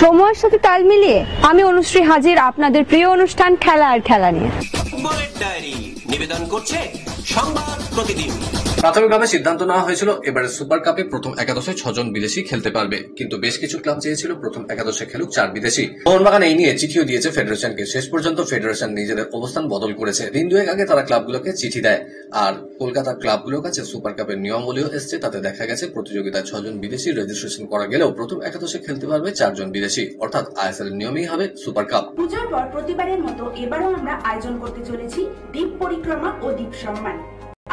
সময়ের সাথে তাল মিলিয়ে আমি অনুশ্রী হাজির আপনাদের প্রিয় অনুষ্ঠান খেলা আর খেলা নিয়ে। বুলেট ডায়েরি নিবেদন করছে সংবাদ প্রতিদিন। প্রাথমিকভাবে সিদ্ধান্ত নেওয়া হয়েছিল এবারে সুপার কাপে প্রথম একাদশে 6 জন বিদেশি খেলতে পারবে, কিন্তু বেশ কিছু ক্লাব চেয়েছিল প্রথম একাদশে খেলুক 4 বিদেশি। মোহনবাগান এই নিয়ে চিঠিও দিয়েছে ফেডারেশনকে। শেষ পর্যন্ত ফেডারেশন নিজেদের অবস্থান বদল করেছে। দিন দুয়েক আগে তারা ক্লাবগুলোকে চিঠি দেয়, আর কলকাতার ক্লাবগুলোর কাছে সুপার কাপের নিয়মাবলীও এসছে। তাতে দেখা গেছে প্রতিযোগিতায় 6 জন বিদেশি রেজিস্ট্রেশন করা গেলেও প্রথম একাদশে খেলতে পারবে 4 জন বিদেশি, অর্থাৎ আইএসএল এর নিয়মেই হবে সুপার কাপ। পূজার পর প্রতিবারের মতো এবারও আমরা আয়োজন করতে চলেছি দ্বীপ পরিক্রমা ও দ্বীপ সম্মান।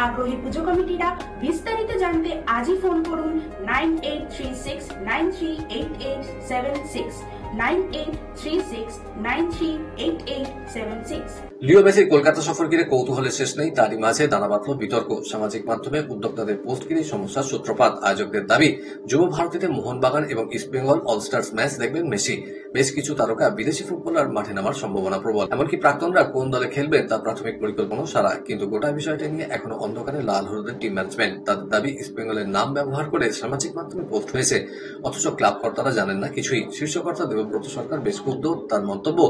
আগ্রহী পুজো কমিটিরা বিস্তারিত জানতে আজই ফোন করুন 9836938876 9836938876। লিও মেসির কলকাতা সফর ঘিরে কৌতূহলের শেষ নেই, তারই মাঝে দানা বাঁধল বিতর্ক। সামাজিক মাধ্যমে উদ্যোক্তাদের পোস্ট ঘিরে সমস্যার সূত্রপাত। আয়োজকদের দাবি, যুব ভারতীতে মোহনবাগান এবং ইস্টবেঙ্গল অলস্টার্স ম্যাচ দেখবেন মেসি। বেশ কিছু তারকা বিদেশি ফুটবলার মাঠে নামার সম্ভাবনা প্রবল। এমনকি প্রাক্তনরা কোন দলে খেলবেন তার প্রাথমিক পরিকল্পনা সারা। কিন্তু গোটা বিষয়টা নিয়ে এখনো অন্ধকারে লাল হলুদের টিম ম্যানেজমেন্ট। তাদের দাবি, ইস্টবেঙ্গলের নাম ব্যবহার করে সামাজিক মাধ্যমে পোস্ট হয়েছে, অথচ ক্লাব কর্তারা জানেন না কিছুই। শীর্ষকর্তা দেবব্রত সরকার বেশ ক্ষুব্ধ। তার মন্তব্য,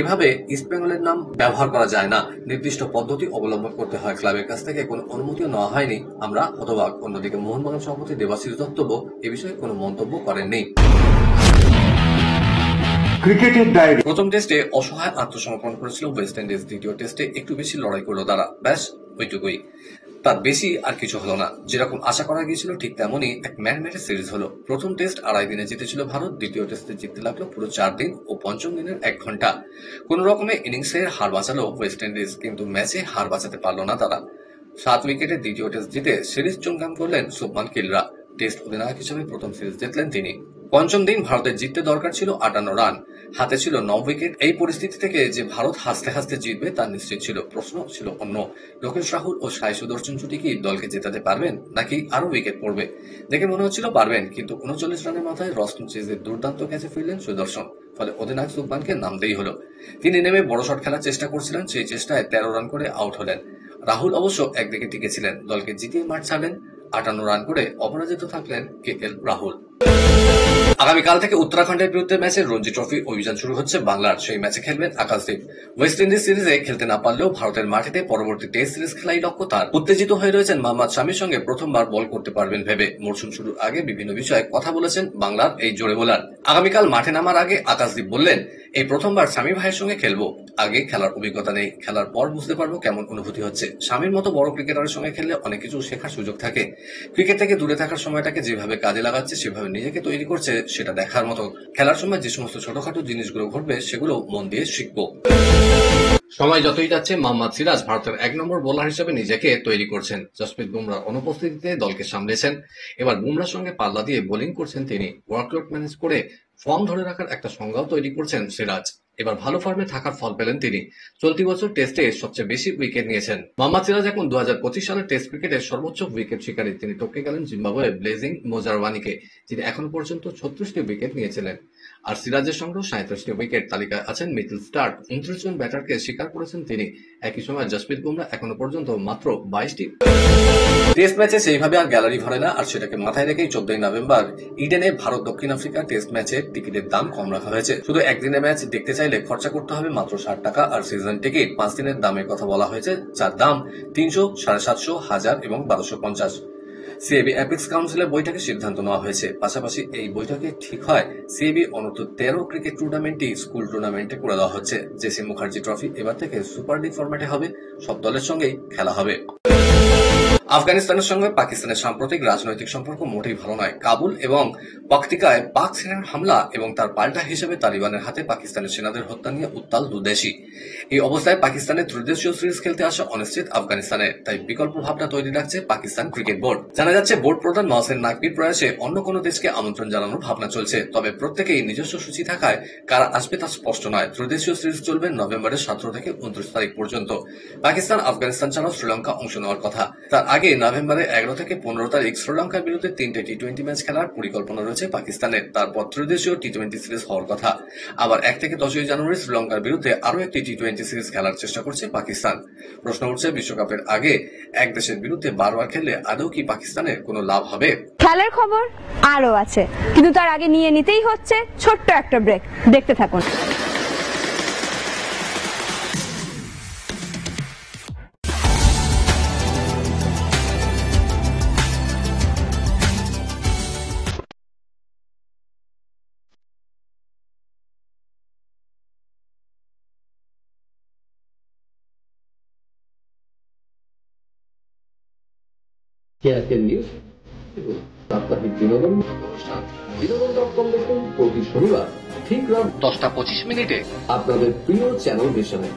এভাবে ইস্টবেঙ্গলের নাম ব্যবহার করা যায় না, নির্দিষ্ট পদ্ধতি অবলম্বন করতে হয়। ক্লাবের কাছ থেকে কোনো অনুমতিও নেওয়া হয়নি, আমরা হতবাক। অন্যদিকে মোহনবাগান সভাপতি দেবাশিস দত্তব্য এ বিষয়ে কোনো মন্তব্য করেননি। ক্রিকেটের ডায়েরি। প্রথম টেস্টে অসহায় আত্মসমর্পণ করেছিল ওয়েস্ট ইন্ডিজ। দ্বিতীয় টেস্টে একটু বেশি লড়াই করলো তারা, ব্যাস ওইটুকুই, তার বেশি আর কিছু হলো না। যেরকম আশা করা গিয়েছিল ঠিক তেমনই এক ম্যানমেড সিরিজ হলো। প্রথম টেস্ট 2.5 দিনে জিতেছিল ভারত, দ্বিতীয় টেস্টে জিততে লাগলো পুরো 4 দিন ও পঞ্চম দিনের 1 ঘন্টা। কোন রকমে ইনিংসের হার বাঁচালো ওয়েস্ট ইন্ডিজ, কিন্তু ম্যাচে হার বাঁচাতে পারল না তারা। 7 উইকেটে দ্বিতীয় টেস্ট জিতে সিরিজ চুঙ্গাম করলেন শুভমান গিলরা। টেস্ট অধিনায়ক হিসেবে প্রথম সিরিজ জিতলেন তিনি। পঞ্চম দিন ভারতের জিততে দরকার ছিল 58 রান, হাতে ছিল 9 উইকেট। এই পরিস্থিতি থেকে যে ভারত হাসতে হাসতে জিতবে তা নিশ্চিত ছিল। প্রশ্ন ছিল অন্য, লোকেশ রাহুল ও সাই সুদর্শন জুটি কি দলকে জেতাতে পারবেন, নাকি আরো উইকেট পড়বে? দেখে মনে হচ্ছিল পারবেন, কিন্তু 39 রানের মাথায় রস্টন চেজের দুর্দান্ত ক্যাচে ফিরলেন সুদর্শন। ফলে অধিনায়ক শুভমানকে নামতেই হলো। তিনি নেমে বড় শট খেলার চেষ্টা করছিলেন, সেই চেষ্টায় 13 রান করে আউট হলেন। রাহুল অবশ্য একদিকে টিকেছিলেন, দলকে জিতিয়ে মাঠ ছাড়লেন। 58 রান করে অপরাজিত থাকলেন KL রাহুল। আগামীকাল থেকে উত্তরাখণ্ডের বিরুদ্ধে ম্যাচে রঞ্জি ট্রফি অভিযান শুরু হচ্ছে বাংলার। সেই ম্যাচে খেলবেন আকাশদীপ। ওয়েস্ট ইন্ডিজ সিরিজে খেলতে না পারলেও ভারতের মাটিতে পরবর্তী টেস্ট সিরিজ খেলাই লক্ষ্য তার। উত্তেজিত হয়ে রয়েছেন মোহাম্মদ শামির সঙ্গে প্রথমবার বল করতে পারবেন ভেবে। মরশুম শুরুর আগে বিভিন্ন বিষয়ে কথা বলেছেন বাংলার এই জোড়ে বোলার। আগামীকাল মাঠে নামার আগে আকাশদীপ বললেন, এই প্রথমবার শামি ভাইয়ের সঙ্গে খেলবো। আগে খেলার অভিজ্ঞতা নেই, খেলার পর বুঝতে পারবো কেমন অনুভূতি হচ্ছে। শামির মতো বড় ক্রিকেটারের সঙ্গে খেললে অনেক কিছু শেখার সুযোগ থাকে। ক্রিকেট থেকে দূরে থাকার সময়টাকে যেভাবে কাজে লাগাচ্ছে, সেভাবে নিজেকে তৈরি করছে, সেটা দেখার মতো। খেলার সময় যে সমস্ত ছোটখাটো জিনিসগুলো ঘটবে সেগুলো মন দিয়ে শিখবো। সময় যতই যাচ্ছে মোহাম্মদ সিরাজ ভারতের 1 নম্বর বোলার হিসেবে নিজেকে তৈরি করছেন। জসপ্রীত বুমরাহর অনুপস্থিতিতে দলকে সামলেছেন। এবার বুমরাহর সঙ্গে পাল্লা দিয়ে বোলিং করছেন তিনি। ওয়ার্কলোড ম্যানেজ করে ফর্ম ধরে রাখার একটা সংজ্ঞাও তৈরি করছেন সিরাজ। এবার ভালো ফর্মে থাকার ফল পেলেন তিনি। চলতি বছর টেস্টে সবচেয়ে বেশি উইকেট নিয়েছেন মোহাম্মদ সিরাজ। এখন 2025 সালের টেস্ট ক্রিকেটের সর্বোচ্চ উইকেট শিকারী। তিনি টপকে গেলেন জিম্বাবুয়ে ব্লেজিং মোজারওয়ানিকে, যিনি এখনো পর্যন্ত 36টি উইকেট নিয়েছিলেন। আর সিরাজের সংগ্রহ 37টি উইকেট। তালিকায় আছেন মিচেল স্টার্ক, 29 জন ব্যাটারকে শিকার করেছেন তিনি। একই সময় জসপ্রীত বুমরাহ এখনো পর্যন্ত মাত্র 22টি। টেস্ট ম্যাচে সেইভাবে আর গ্যালারি ভরে না, আর সেটাকে মাথায় রেখেই 14 নভেম্বর ইডেনে ভারত দক্ষিণ আফ্রিকা টেস্ট ম্যাচের টিকিটের দাম কম রাখা হয়েছে। শুধু একদিনের ম্যাচ দেখতে চাইলে খরচা করতে হবে মাত্র 60 টাকা। আর সিজন টিকিট 5 দিনের দামের কথা বলা হয়েছে, যার দাম 300, 750, 1000 এবং 1250। সিএবি অ্যাপিক্স কাউন্সিলের বৈঠকে সিদ্ধান্ত নেওয়া হয়েছে। পাশাপাশি এই বৈঠকে ঠিক হয় সিএবি অনূর্ধ্ব 13 ক্রিকেট টুর্নামেন্টটি স্কুল টুর্নামেন্টে করে দেওয়া হচ্ছে। জেসি মুখার্জি ট্রফি এবার থেকে সুপার লিগ ফরম্যাটে হবে, সব দলের সঙ্গেই খেলা হবে। আফগানিস্তানের সঙ্গে পাকিস্তানের সাম্প্রতিক রাজনৈতিক সম্পর্ক মোটেই ভালো নয়। কাবুল এবং পাকতিকায় পাক সেনার হামলা এবং তার পাল্টা হিসেবে তালিবানের হাতে পাকিস্তানের সেনাদের হত্যা নিয়ে উত্তাল দুদেশই। এই অবস্থায় পাকিস্তানের ত্রিদেশীয় সিরিজ খেলতে আসা অনিশ্চিত আফগানিস্তানে। তাই বিকল্প ভাবনা তৈরি রাখছে পাকিস্তান ক্রিকেট বোর্ড। জানা যাচ্ছে বোর্ড প্রধান নওয়াসের নাকবির প্রয়াসে অন্য কোনো দেশকে আমন্ত্রণ জানানোর ভাবনা চলছে। তবে প্রত্যেকেই নিজস্ব সূচি থাকায় কারা আসবে তা স্পষ্ট নয়। ত্রিদেশীয় সিরিজ চলবে নভেম্বরের 17 থেকে 29 তারিখ পর্যন্ত। পাকিস্তান, আফগানিস্তান ছাড়াও শ্রীলঙ্কা অংশ নেওয়ার কথা। তার আগে নভেম্বরে 11 থেকে 15 তারিখ শ্রীলঙ্কার বিরুদ্ধে 3টে টি-20 ম্যাচ খেলার পরিকল্পনা রয়েছে পাকিস্তানের। তারপর ত্রিদেশীয় টি-20 সিরিজ হওয়ার কথা। আবার 1 থেকে 10 জানুয়ারি শ্রীলঙ্কার বিরুদ্ধে আরও একটি টি-20 সিরিজ খেলার চেষ্টা করছে পাকিস্তান। প্রশ্ন উঠছে, বিশ্বকাপের আগে এক দেশের বিরুদ্ধে বারবার খেললে আদৌ কি পাকিস্তানের কোনো লাভ হবে? খেলার খবর আরো আছে, কিন্তু তার আগে নিয়ে নিতেই হচ্ছে ছোট্ট একটা ব্রেক। দেখতে থাকুন। কেয়ারটেল নিউজ এবং সাপ্তাহিক বিনোদন অনুষ্ঠান বিনোদন.com দেখুন প্রতি শনিবার ঠিক রাত 10টা 25 আপনাদের প্রিয় চ্যানেল মিশনে।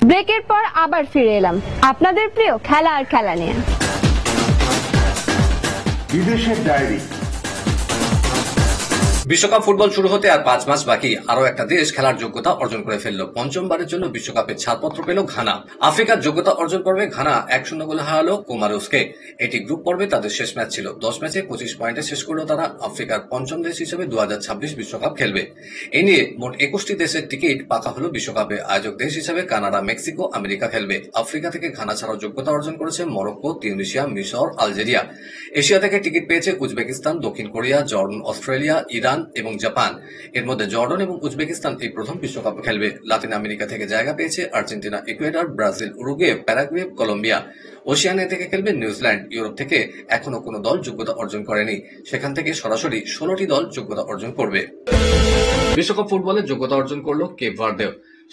ব্রেকের পর আবার ফিরে এলাম আপনাদের প্রিয় খেলা আর খেলা নিয়ে। বিদেশের ডায়েরি। বিশ্বকাপ ফুটবল শুরু হতে আর 5 মাস বাকি। আরো একটা দেশ খেলার যোগ্যতা অর্জন করে ফেললো। পঞ্চমবারের জন্য বিশ্বকাপের ছাড়পত্র পেল ঘানা। আফ্রিকার যোগ্যতা অর্জন পর্বে ঘানা 1-0 গোলে হারালো কোমারোসকে। এটি গ্রুপ পর্বে তাদের শেষ ম্যাচ ছিল। 10 ম্যাচে 25 পয়েন্টে শেষ করলো তারা। আফ্রিকার পঞ্চম দেশ হিসেবে 2026 বিশ্বকাপ খেলবে। এ নিয়ে মোট 21টি দেশের টিকিট পাকা হলো বিশ্বকাপে। আয়োজক দেশ হিসেবে কানাডা, মেক্সিকো, আমেরিকা খেলবে। আফ্রিকা থেকে ঘানা ছাড়াও যোগ্যতা অর্জন করেছে মরক্কো, তিউনিসিয়া, মিশর, আলজেরিয়া। এশিয়া থেকে টিকিট পেয়েছে উজবেকিস্তান, দক্ষিণ কোরিয়া, জর্ডান, অস্ট্রেলিয়া, ইরান এবং জাপান। এর মধ্যে জর্ডান এবং উজবেকিস্তান এই প্রথম বিশ্বকাপ খেলবে। লাতিন আমেরিকা থেকে জায়গা পেয়েছে Argentina, Ecuador, Brazil, Uruguay, Paraguay, Colombia. Oceania থেকে খেলবে নিউজিল্যান্ড। ইউরোপ থেকে এখনো কোনো দল যোগ্যতা অর্জন করেনি। সেখান থেকে সরাসরি 16টি দল যোগ্যতা অর্জন করবে। বিশ্বকাপ ফুটবলের যোগ্যতা অর্জন করলো কেপ ভার্দে।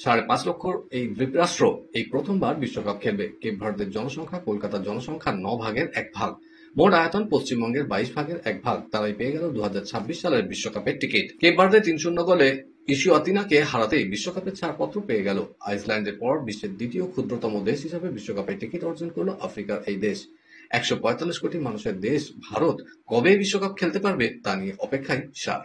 5.5 লক্ষ এই দ্বীপরাষ্ট্র এই প্রথমবার বিশ্বকাপ খেলবে। কেপ ভার্দের জনসংখ্যা কলকাতার জনসংখ্যার 9 ভাগের 1 ভাগ। মোট আয়তন পশ্চিমবঙ্গের 22 ভাগের 1 ভাগ। তারাই পেয়ে গেল 2026 সালের বিশ্বকাপের টিকিট। কেপ ভার্দে 3-0 গোলে ইসুয়াতিনাকে হারাতেই বিশ্বকাপের ছাড়পত্র পেয়ে গেল। আইসল্যান্ডের পর বিশ্বের দ্বিতীয় ক্ষুদ্রতম দেশ হিসেবে বিশ্বকাপের টিকিট অর্জন করলো আফ্রিকার এই দেশ। 145 কোটি মানুষের দেশ ভারত কবে বিশ্বকাপ খেলতে পারবে তা নিয়ে অপেক্ষায় সার।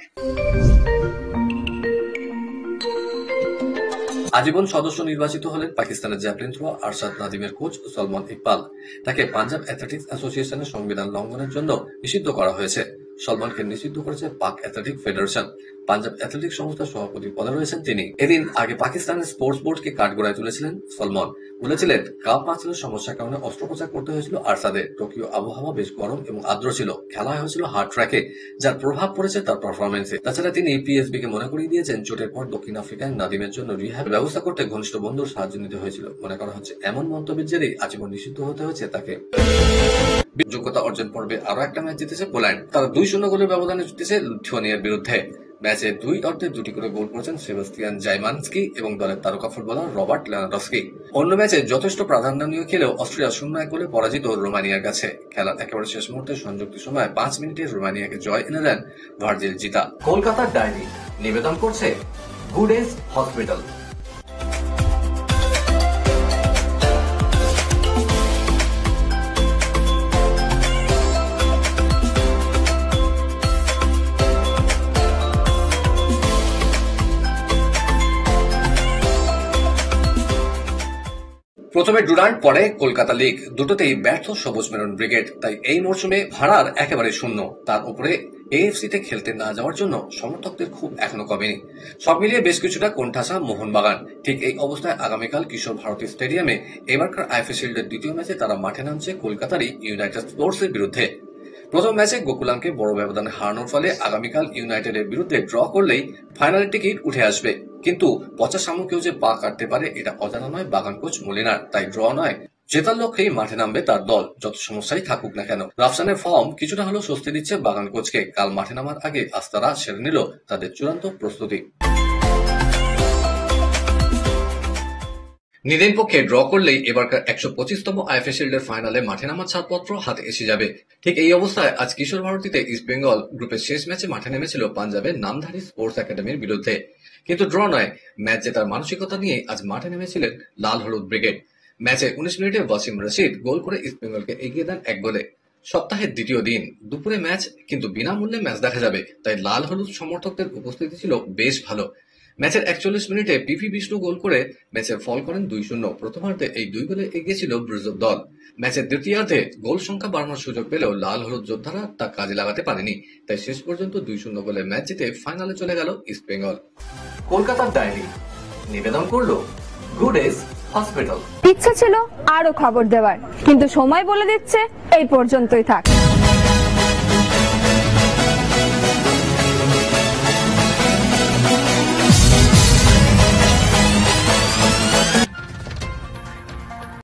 আজীবন সদস্য নির্বাচিত হলেন পাকিস্তানের জ্যাভলিন থ্রো আরশাদ নাদিমের কোচ সলমান ইকবাল। তাকে পাঞ্জাব অ্যাথলেটিক্স অ্যাসোসিয়েশনের সংবিধান লঙ্ঘনের জন্য নিষিদ্ধ করা হয়েছে। সলমানকে নিষিদ্ধ করেছে পাক অ্যাথলেটিক ফেডারেশন। পাঞ্জাব অ্যাথলেটিক্স সংস্থার সভাপতি পদে রয়েছেন তিনি। এদিন আগে পাকিস্তানের স্পোর্টস বোর্ডকে কাঠগড়ায় তুলেছিলেন সলমান। বলেছিলেন, কাপ মাসেলের সমস্যার কারণে অস্ত্রোপচার করতে হয়েছিল আরশাদের। টোকিও আবহাওয়া বেশ গরম এবং আর্দ্র ছিল। খেলা হয়েছিল হার্ড ট্র্যাকে, যার প্রভাব পড়েছে তার পারফরমেন্সে। তাছাড়া তিনি পিএসবি কে মনে করিয়ে দিয়েছেন, চোটের পর দক্ষিণ আফ্রিকায় নাদিমের জন্য রিহ্যাব ব্যবস্থা করতে ঘনিষ্ঠ বন্ধুর সাহায্য নিতে হয়েছিল। মনে করা হচ্ছে এমন মন্তব্যের জেরেই আজীবন নিষিদ্ধ হতে হয়েছে তাকে। যোগ্যতা অর্জন পর্বে আরো একটা ম্যাচ জিতেছে পোল্যান্ড। তারা 2-0 গোলের ব্যবধানে জিতেছে লিথুয়ানিয়ার বিরুদ্ধে। ম্যাচে 2 অর্ধে 2টি করে গোল করেছেন সেবাস্তিয়ান জাইমানস্কি এবং দলের তারকা ফুটবলার রবার্ট লেভানডস্কি। অন্য ম্যাচে যথেষ্ট প্রাধান্য নিয়ে খেলেও অস্ট্রিয়া 0-1 গোলে পরাজিত রোমানিয়ার কাছে। খেলার একেবারে শেষ মুহূর্তে সংযুক্ত সময় 5 মিনিটে রোমানিয়াকে জয় এনে দেন ভার্জিল জিতা। কলকাতার ডায়েরি নিবেদন করছে গুড এজ হসপিটাল। প্রথমে ডুরান্ট, পরে কলকাতা লিগ, দুটোতেই ব্যর্থ সবুজ মেরুন ব্রিগেড। তাই এই মরশুমে ভাড়ার একেবারে শূন্য। তার উপরে এএফসিতে খেলতে না যাওয়ার জন্য সমর্থকদের খুব এখনো কমেনি। সব মিলিয়ে বেশ কিছুটা কোণঠাসা মোহনবাগান। ঠিক এই অবস্থায় আগামীকাল কিশোর ভারতী স্টেডিয়ামে এবারকার আইএফএ শিল্ডের দ্বিতীয় ম্যাচে তারা মাঠে নামছে কলকাতারই ইউনাইটেড স্পোর্টসের বিরুদ্ধে। প্রথম ম্যাচে গোকুলামকে বড় ব্যবধানে হারানোর ফলে আগামীকাল ইউনাইটেডের বিরুদ্ধে ড্র করলেই ফাইনালের টিকিট উঠে আসবে। কিন্তু পচা শামুকেও যে পা কাটতে পারে এটা অজানা নয় বাগান কোচ মলিনার। তাই ড্র নয়, জেতার লক্ষ্যেই মাঠে নামবে তার দল, যত সমস্যাই থাকুক না কেন। রাফসানের ফর্ম কিছুটা হলেও স্বস্তি দিচ্ছে বাগান কোচকে। কাল মাঠে নামার আগে আজ তারা সেরে নিল তাদের চূড়ান্ত প্রস্তুতি। নিদেন পক্ষে ড্র করলেই এবারকার 125তম আইএফএ শিল্ডের ফাইনালে মাঠে নামার ছাড়পত্র হাতে এসে যাবে। ঠিক এই অবস্থায় আজ কিশোর ভারতীতে ইস্ট বেঙ্গল গ্রুপের শেষ ম্যাচে মাঠে নেমেছিল পাঞ্জাবের নামধারী স্পোর্টস একাডেমির বিরুদ্ধে। কিন্তু ড্র নয়, ম্যাচ জেতার মানসিকতা নিয়ে আজ মাঠে নেমেছিলেন লাল হলুদ ব্রিগেড। ম্যাচে 19 মিনিটে ওয়াসিম রশিদ গোল করে ইস্ট বেঙ্গলকে এগিয়ে দেন 1 গোলে। সপ্তাহের দ্বিতীয় দিন দুপুরে ম্যাচ, কিন্তু বিনামূল্যে ম্যাচ দেখা যাবে, তাই লাল হলুদ সমর্থকদের উপস্থিতি ছিল বেশ ভালো। ম্যাচের 41 মিনিটে পিভি বিষ্ণু গোল করে ম্যাচের ফল করেন 2-0। প্রথমার্ধে এই 2 গোলে এগিয়ে ছিল ব্রাজিল দল। ম্যাচের দ্বিতীয়ার্ধে গোল সংখ্যা বাড়ানোর সুযোগ পেলেও লাল হলুদ যোদ্ধারা তা কাজে লাগাতে পারেনি, তাই শেষ পর্যন্ত 2-0 গোলে ম্যাচ জিতে ফাইনালে চলে গেল ইস্ট বেঙ্গল। কলকাতার ডায়েরি নিবেদন করলো গুড এজ হসপিটাল। ইচ্ছে ছিল আরো খবর দেওয়ার, কিন্তু সময় বলে দিচ্ছে এই পর্যন্তই থাক।